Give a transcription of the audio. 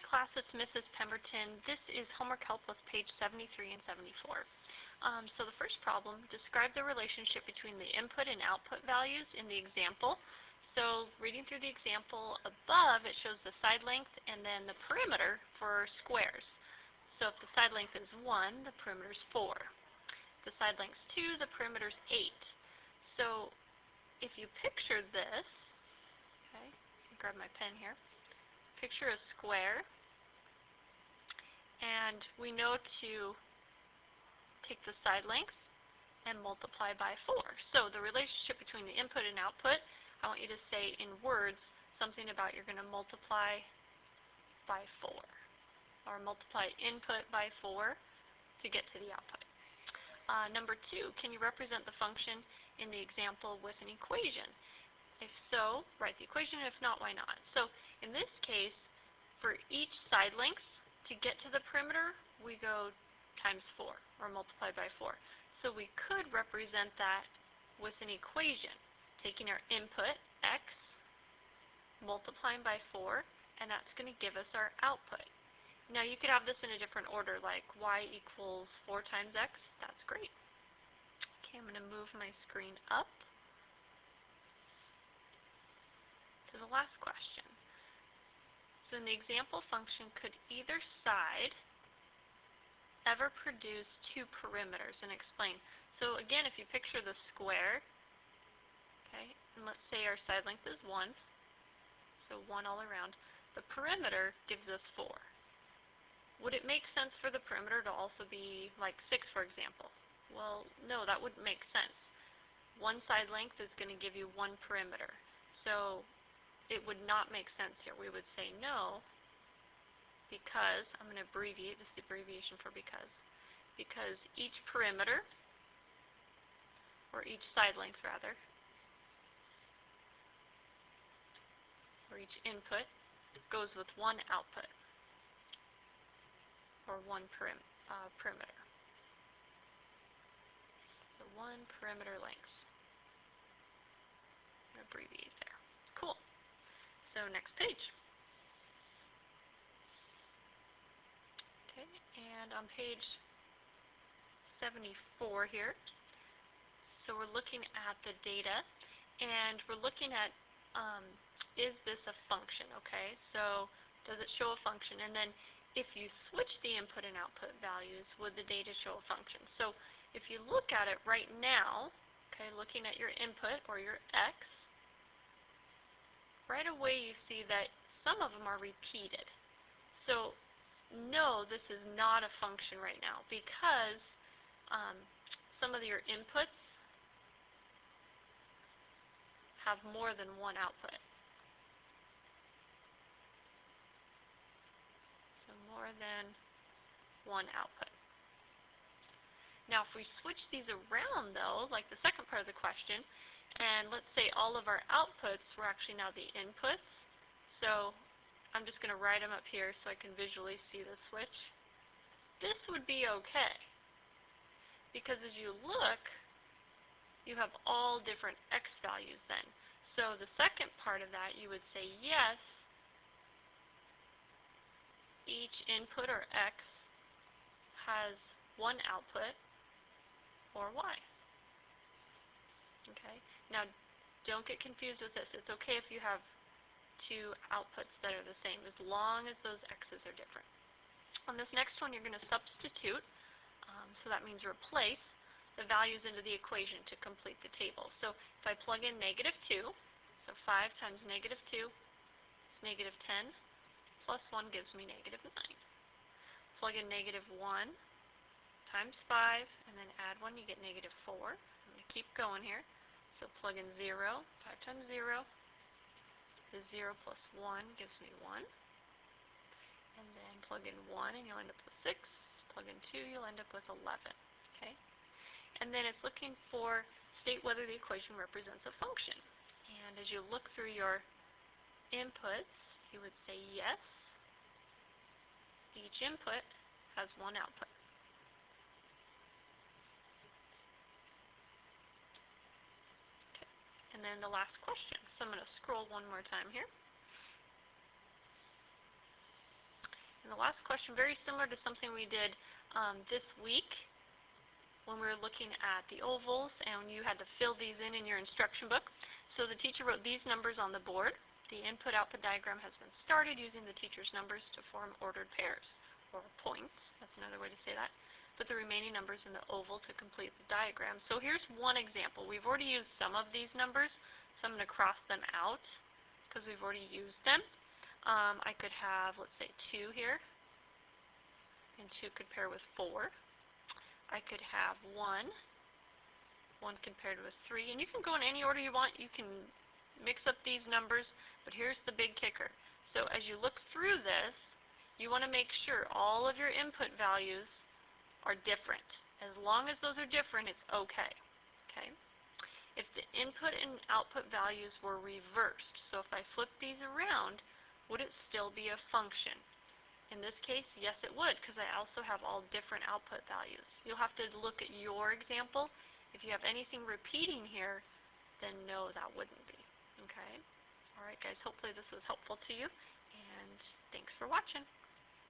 class, it's Mrs. Pemberton. This is Homework Help with page 73 and 74. So the first problem, describe the relationship between the input and output values in the example. So reading through the example above, it shows the side length and then the perimeter for squares. So if the side length is 1, the perimeter is 4. If the side length is 2, the perimeter is 8. So if you picture this, okay, grab my pen here. Picture a square, and we know to take the side length and multiply by 4. So the relationship between the input and output, I want you to say in words something about you're going to multiply by 4, or multiply input by 4 to get to the output. Number 2, can you represent the function in the example with an equation? If so, write the equation. If not, why not? So in this case, for each side length, to get to the perimeter, we go times 4, or multiply by 4. So we could represent that with an equation, taking our input, x, multiplying by 4, and that's going to give us our output. Now you could have this in a different order, like y equals 4 times x. That's great. Okay, I'm going to move my screen up to the last question. So in the example function, could either side ever produce 2 perimeters? And explain. So again, if you picture the square, okay, and let's say our side length is 1, so 1 all around, the perimeter gives us 4. Would it make sense for the perimeter to also be like 6, for example? Well, no, that wouldn't make sense. One side length is going to give you 1 perimeter. So it would not make sense here. We would say no, because, I'm going to abbreviate, this is the abbreviation for because each perimeter, or each side length rather, or each input, goes with 1 output, or 1 perimeter. So 1 perimeter length. I'm going to abbreviate there. Cool. So next page. Okay, and on page 74 here, so we're looking at the data, and we're looking at, is this a function, okay? So does it show a function? And then if you switch the input and output values, would the data show a function? So if you look at it right now, okay, looking at your input or your x, right away you see that some of them are repeated. So no, this is not a function right now, because some of your inputs have more than 1 output. So more than 1 output. Now if we switch these around though, like the second part of the question, and let's say all of our outputs were actually now the inputs, so I'm just going to write them up here so I can visually see the switch. This would be okay, because as you look, you have all different x values then. So the second part of that, you would say yes, each input or x has 1 output or y. Okay, now don't get confused with this. It's okay if you have 2 outputs that are the same, as long as those x's are different. On this next one, you're going to substitute, so that means replace the values into the equation to complete the table. So if I plug in -2, so 5 times -2 is -10, plus 1 gives me -9. Plug in -1 times 5, and then add 1, you get -4. I'm going to keep going here. So plug in 0, 5 times 0 is 0 plus 1 gives me 1. And then plug in 1 and you'll end up with 6. Plug in 2, you'll end up with 11. Okay? And then it's looking for, state whether the equation represents a function. And as you look through your inputs, you would say yes, each input has 1 output. And then the last question. So I'm going to scroll one more time here. And the last question, very similar to something we did this week when we were looking at the ovals and you had to fill these in your instruction book. So the teacher wrote these numbers on the board. The input-output diagram has been started using the teacher's numbers to form ordered pairs, or points. That's another way to say that. Put the remaining numbers in the oval to complete the diagram. So here's one example. We've already used some of these numbers, so I'm going to cross them out because we've already used them. I could have, let's say, 2 here, and 2 could pair with 4. I could have 1 could pair with 3, and you can go in any order you want. You can mix up these numbers, but here's the big kicker. So as you look through this, you want to make sure all of your input values are different. As long as those are different, it's okay. Okay? If the input and output values were reversed, so if I flip these around, would it still be a function? In this case, yes it would, because I also have all different output values. You'll have to look at your example. If you have anything repeating here, then no, that wouldn't be. Okay? Alright guys, hopefully this was helpful to you, and thanks for watching.